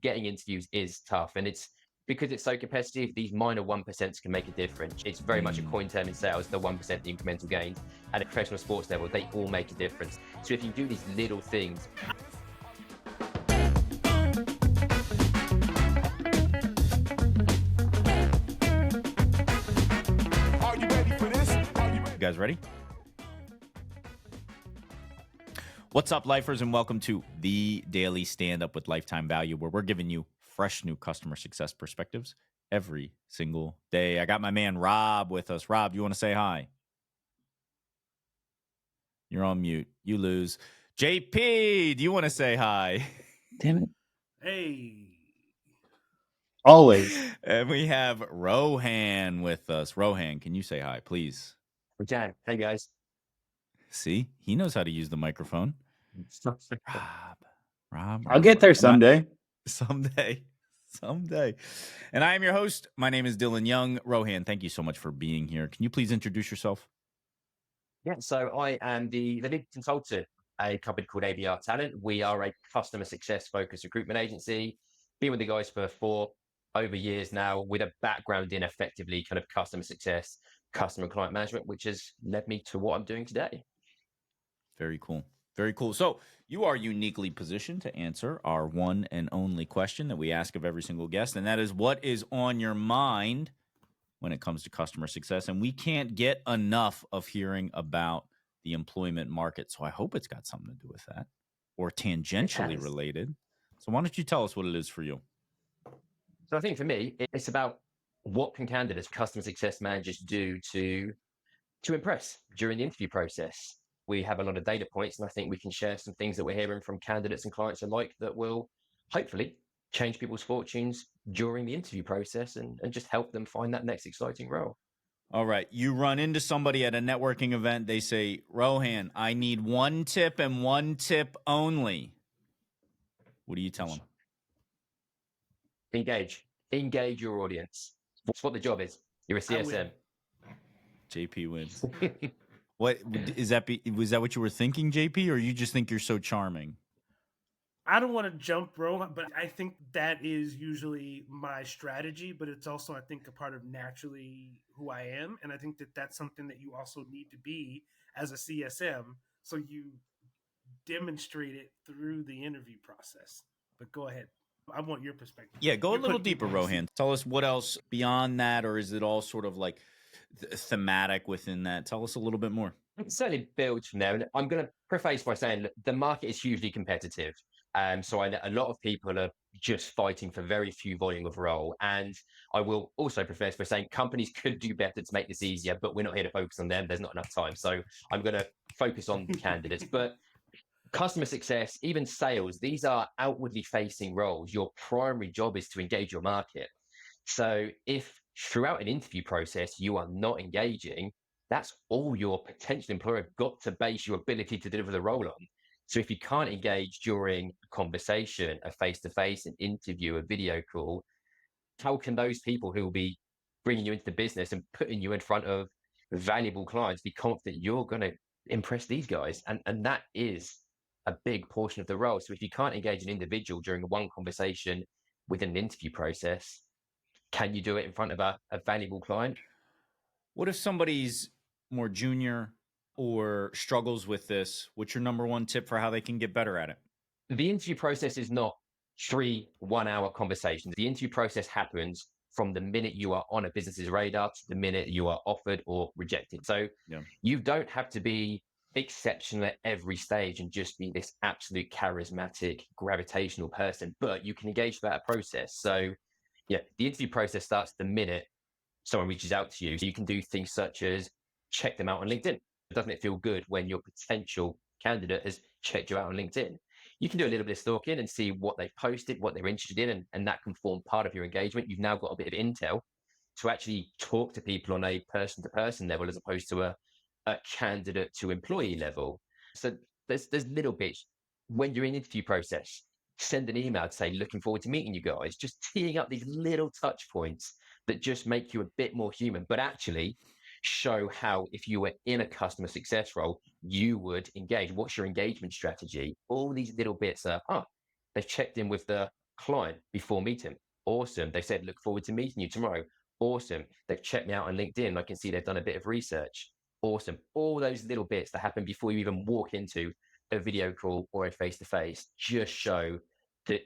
getting interviews is tough. And it's because it's so competitive, these minor 1% can make a difference. It's very much a coin term in sales, the 1%, the incremental gains. At a professional sports level, they all make a difference. So if you do these little things, You guys ready? What's up, lifers, and welcome to the Daily Stand-Up with Lifetime Value, where we're giving you fresh new customer success perspectives every single day. I got my man Rob with us. Rob, you want to say hi? You're on mute. You lose. JP, do you want to say hi? Damn it. Hey. Always. And we have Rohan with us. Rohan, can you say hi, please? we can. Hey, guys. See, he knows how to use the microphone. Rob. I'll get there someday. Someday. And I am your host. My name is Dylan Young. Rohan, thank you so much for being here. Can you please introduce yourself? Yeah, so I am the lead consultant at a company called ABR Talent. We are a customer success focused recruitment agency. Been with the guys for 4 over years now, with a background in effectively kind of customer success, customer and client management, which has led me to what I'm doing today. Very cool. Very cool. So you are uniquely positioned to answer our one and only question that we ask of every single guest, and that is, what is on your mind when it comes to customer success? And we can't get enough of hearing about the employment market. So I hope it's got something to do with that or tangentially related. So why don't you tell us what it is for you? So I think for me, it's about what can candidates, customer success managers do to impress during the interview process. We have a lot of data points, and I think we can share some things that we're hearing from candidates and clients alike that will hopefully change people's fortunes during the interview process and just help them find that next exciting role. All right. You run into somebody at a networking event. They say, Rohan, I need one tip and one tip only. What do you tell them? Engage your audience. That's what the job is. You're a CSM. JP wins. What is that? Was that what you were thinking, JP, or you just think you're so charming? I don't want to jump, bro, but I think that is usually my strategy, but it's also, I think, a part of naturally who I am. And I think that that's something that you also need to be as a CSM. So you demonstrate it through the interview process. But go ahead. I want your perspective. Yeah, go a little deeper, Rohan. Tell us what else beyond that, or is it all sort of like thematic within that? Tell us a little bit more. It certainly builds from there. And I'm going to preface by saying that the market is hugely competitive. So a lot of people are just fighting for very few volume of role. And I will also preface by saying companies could do better to make this easier, but we're not here to focus on them. There's not enough time. So I'm going to focus on the candidates. But customer success, even sales, these are outwardly facing roles. Your primary job is to engage your market. So if throughout an interview process you are not engaging, that's all your potential employer got to base your ability to deliver the role on. So if you can't engage during a conversation, a face-to-face, an interview, a video call, how can those people who will be bringing you into the business and putting you in front of valuable clients be confident you're going to impress these guys? And that is a big portion of the role. So if you can't engage an individual during one conversation within an interview process, can you do it in front of a valuable client? What if somebody's more junior or struggles with this? What's your number one tip for how they can get better at it? The interview process is not 3 1-hour conversations. The interview process happens from the minute you are on a business's radar to the minute you are offered or rejected. So you don't have to be exceptional at every stage and just be this absolute charismatic, gravitational person, but you can engage that process. So the interview process starts the minute someone reaches out to you. So you can do things such as check them out on LinkedIn. Doesn't it feel good when your potential candidate has checked you out on LinkedIn? You can do a little bit of stalking and see what they've posted, what they're interested in, and that can form part of your engagement. You've now got a bit of intel to actually talk to people on a person-to-person level as opposed to a candidate to employee level. So there's little bits when you're in the interview process. Send an email to say, looking forward to meeting you guys, just teeing up these little touch points that just make you a bit more human, but actually show how, if you were in a customer success role, you would engage. What's your engagement strategy? All these little bits are, they've checked in with the client before meeting. Awesome. They said, look forward to meeting you tomorrow. Awesome. They've checked me out on LinkedIn. I can see they've done a bit of research. Awesome. All those little bits that happen before you even walk into a video call or a face-to-face just show that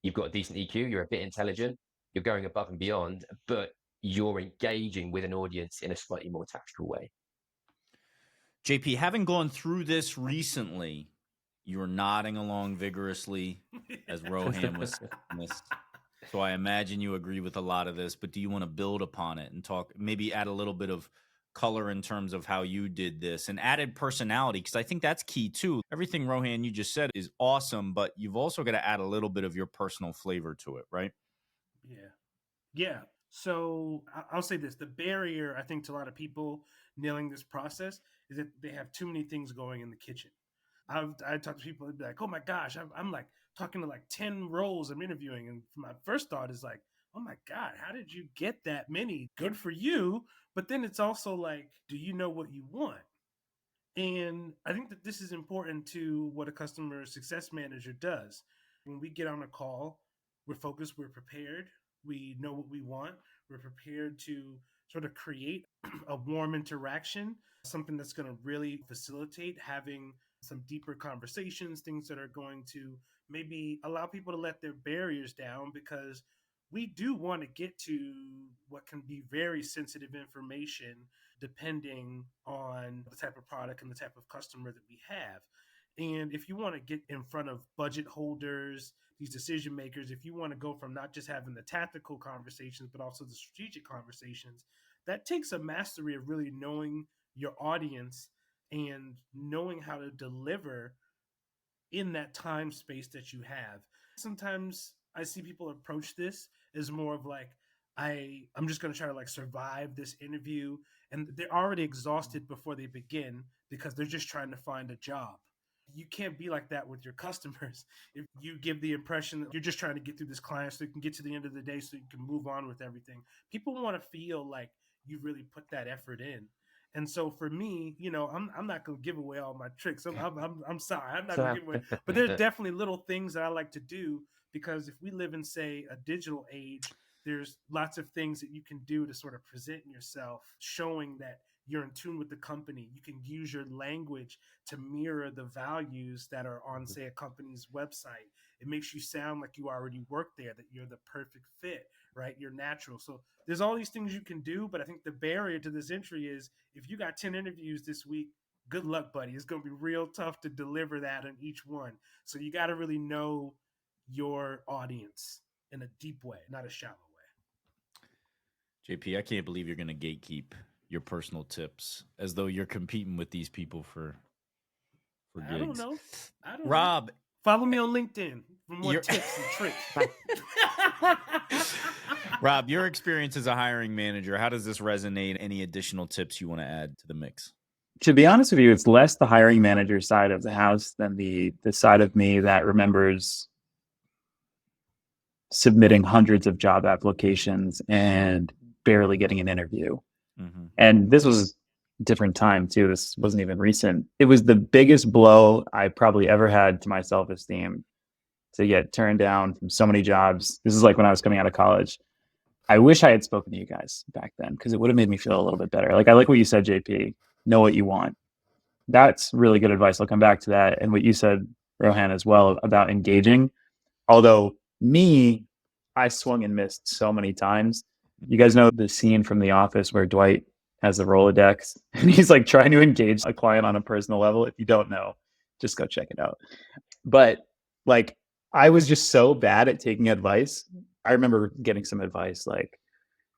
you've got a decent EQ, you're a bit intelligent, you're going above and beyond, but you're engaging with an audience in a slightly more tactical way. JP, having gone through this recently, you were nodding along vigorously as Rohan was saying this. So I imagine you agree with a lot of this, but do you want to build upon it and talk, maybe add a little bit of color in terms of how you did this and added personality? Because I think that's key too. Everything, Rohan, you just said is awesome, but you've also got to add a little bit of your personal flavor to it, right? Yeah. So I'll say this: the barrier, I think, to a lot of people nailing this process is that they have too many things going in the kitchen. I talk to people and be like, "Oh my gosh, I'm like talking to like 10 roles I'm interviewing," and my first thought is like, "Oh my god, how did you get that many? Good for you." But then it's also like, do you know what you want? And I think that this is important to what a customer success manager does. When we get on a call, we're focused, we're prepared, we know what we want, we're prepared to sort of create a warm interaction, something that's going to really facilitate having some deeper conversations, things that are going to maybe allow people to let their barriers down, because we do want to get to what can be very sensitive information depending on the type of product and the type of customer that we have. And if you want to get in front of budget holders, these decision makers, if you want to go from not just having the tactical conversations, but also the strategic conversations, that takes a mastery of really knowing your audience and knowing how to deliver in that time space that you have. Sometimes I see people approach this as more of like, I'm just going to try to like survive this interview, and they're already exhausted before they begin because they're just trying to find a job. You can't be like that with your customers. If you give the impression that you're just trying to get through this client so you can get to the end of the day so you can move on with everything, people want to feel like you really put that effort in. And so for me, I'm not going to give away all my tricks. I'm sorry, I'm not going to give away. But there's definitely little things that I like to do, because if we live in, say, a digital age, there's lots of things that you can do to sort of present yourself, showing that you're in tune with the company. You can use your language to mirror the values that are on, say, a company's website. It makes you sound like you already work there, that you're the perfect fit, right? You're natural. So there's all these things you can do, but I think the barrier to this entry is if you got 10 interviews this week, good luck, buddy. It's going to be real tough to deliver that on each one. So you got to really know your audience in a deep way, not a shallow way. JP, I can't believe you're going to gatekeep your personal tips as though you're competing with these people for gigs. I don't know. Rob, follow me on LinkedIn for more tips and tricks. Rob, your experience as a hiring manager, how does this resonate? Any additional tips you want to add to the mix? To be honest with you, it's less the hiring manager side of the house than the side of me that remembers submitting hundreds of job applications and barely getting an interview. Mm-hmm. And this was a different time too. This wasn't even recent. It was the biggest blow I probably ever had to my self-esteem, to get turned down from so many jobs. This is like when I was coming out of college. I wish I had spoken to you guys back then, because it would have made me feel a little bit better. Like, I like what you said, JP, know what you want. That's really good advice. I'll come back to that. And what you said, Rohan, as well, about engaging. Although I swung and missed so many times. You guys know the scene from The Office where Dwight has the Rolodex and he's like trying to engage a client on a personal level. If you don't know, just go check it out. But like, I was just so bad at taking advice. I remember getting some advice like,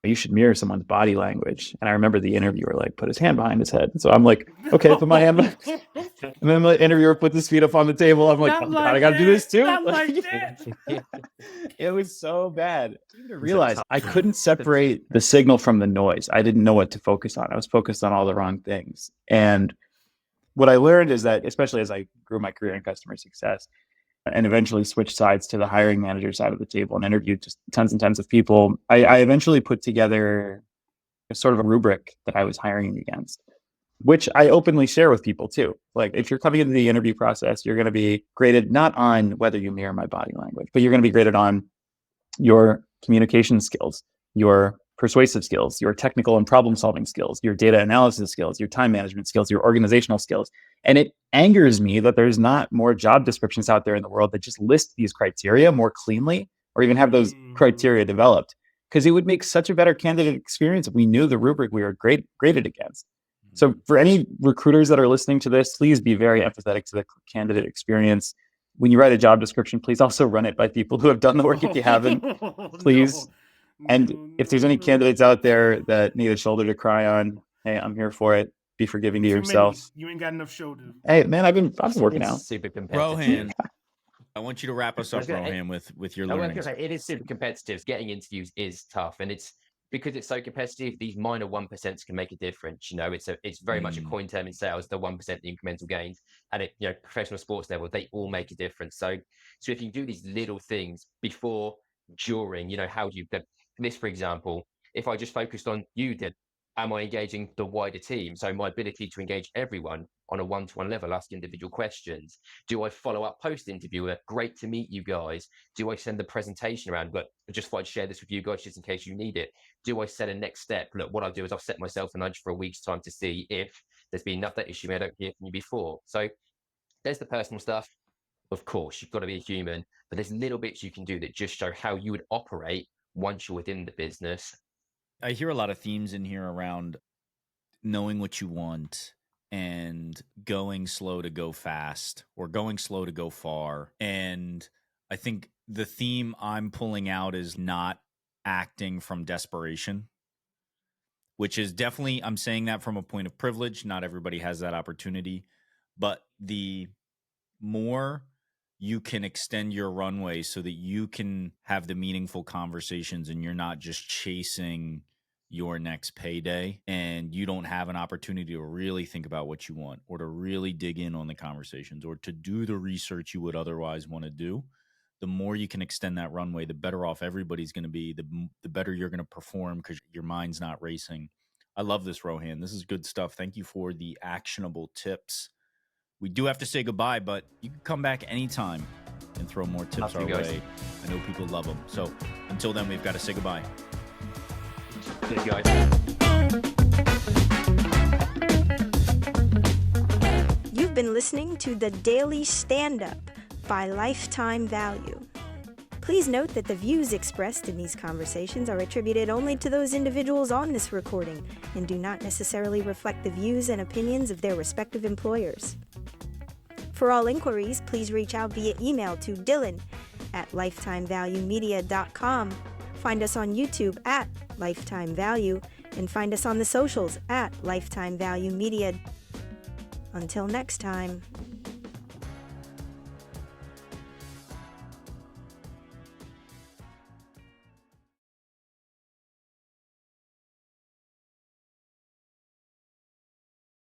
you should mirror someone's body language. And I remember the interviewer like put his hand behind his head. So I'm like, okay, put my hand behind. And then the interviewer put his feet up on the table. I'm like, God, I got to do this too. It was so bad. I realized I couldn't separate the signal from the noise. I didn't know what to focus on. I was focused on all the wrong things. And what I learned is that, especially as I grew my career in customer success, and eventually switched sides to the hiring manager side of the table and interviewed just tons and tons of people, I eventually put together a sort of a rubric that I was hiring against. which I openly share with people too. Like if you're coming into the interview process, you're going to be graded not on whether you mirror my body language, but you're going to be graded on your communication skills, your persuasive skills, your technical and problem solving skills, your data analysis skills, your time management skills, your organizational skills. And it angers me that there's not more job descriptions out there in the world that just list these criteria more cleanly or even have those criteria developed, because it would make such a better candidate experience if we knew the rubric we were graded against. So for any recruiters that are listening to this, please be very empathetic to the candidate experience. When you write a job description, please also run it by people who have done the work if you haven't, please. If there's any candidates out there that need a shoulder to cry on, hey, I'm here for it. Be forgiving to yourself. You ain't got enough shoulder. Hey, man, I've been working out. Super competitive. Rohan, I want you to wrap us up, Rohan, with your learnings. It is super competitive. Getting interviews is tough, and it's because it's so competitive. These minor 1% can make a difference. You know, it's very much a coin term in sales. The 1%, the incremental gains, and professional sports level, they all make a difference. So if you do these little things before, during, how do you get this? For example, if I just focused on you, am I engaging the wider team? So my ability to engage everyone on a one-to-one level, ask individual questions. Do I follow up post-interview? Great to meet you guys. Do I send the presentation around? But I just thought I'd share this with you guys just in case you need it. Do I set a next step? Look, what I'll do is I'll set myself a nudge for a week's time to see if there's been enough that issue I don't hear from you before. So there's the personal stuff. Of course, you've got to be a human, but there's little bits you can do that just show how you would operate once you're within the business. I hear a lot of themes in here around knowing what you want and going slow to go fast, or going slow to go far. And I think the theme I'm pulling out is not acting from desperation, which is definitely, I'm saying that from a point of privilege. Not everybody has that opportunity, but the more you can extend your runway so that you can have the meaningful conversations and you're not just chasing your next payday and you don't have an opportunity to really think about what you want, or to really dig in on the conversations, or to do the research you would otherwise want to do. The more you can extend that runway, the better off everybody's going to be, the better you're going to perform because your mind's not racing. I love this, Rohan. This is good stuff. Thank you for the actionable tips. We do have to say goodbye, but you can come back anytime and throw more tips our way. I know people love them. So until then, we've got to say goodbye. See you guys. You've been listening to the Daily Stand-Up by Lifetime Value. Please note that the views expressed in these conversations are attributed only to those individuals on this recording and do not necessarily reflect the views and opinions of their respective employers. For all inquiries, please reach out via email to dylan@lifetimevaluemedia.com. Find us on YouTube @Lifetime Value, and find us on the socials @Lifetime Value Media. Until next time.